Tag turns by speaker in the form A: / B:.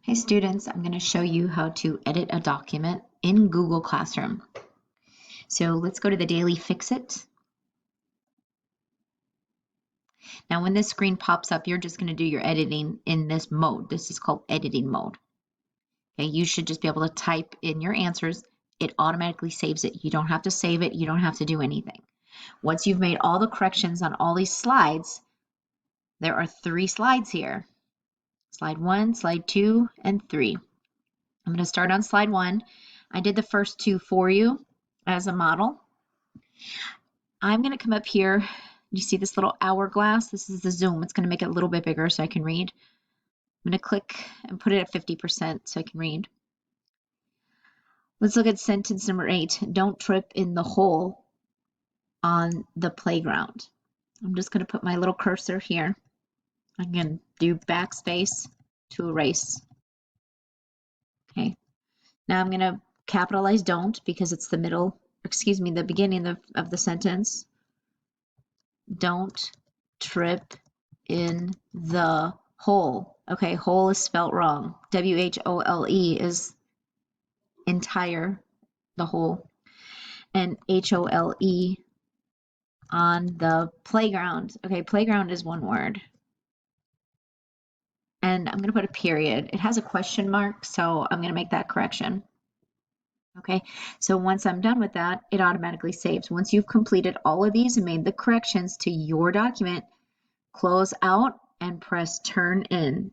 A: Hey students, I'm going to show you how to edit a document in Google Classroom. So let's go to the Daily Fix-It. Now when this screen pops up, you're just going to do your editing in this mode. This is called editing mode. Okay, you should just be able to type in your answers. It automatically saves it. You don't have to save it. You don't have to do anything. Once you've made all the corrections on all these slides, there are 3 slides here. Slide 1, slide 2, and 3. I'm going to start on slide 1. I did the first 2 for you as a model. I'm going to come up here. You see this little hourglass? This is the zoom. It's going to make it a little bit bigger so I can read. I'm going to click and put it at 50% so I can read. Let's look at sentence number 8. Don't trip in the hole on the playground. I'm just going to put my little cursor here. I'm going to do backspace to erase. Okay. Now I'm going to capitalize don't because it's the middle, excuse me, the beginning of the sentence. Don't trip in the hole. Okay, hole is spelt wrong. W-H-O-L-E is entire, the whole. And H-O-L-E on the playground. Okay, playground is one word. And I'm going to put a period. It has a question mark, so I'm going to make that correction. Okay, so once I'm done with that, it automatically saves. Once you've completed all of these and made the corrections to your document, close out and press turn in.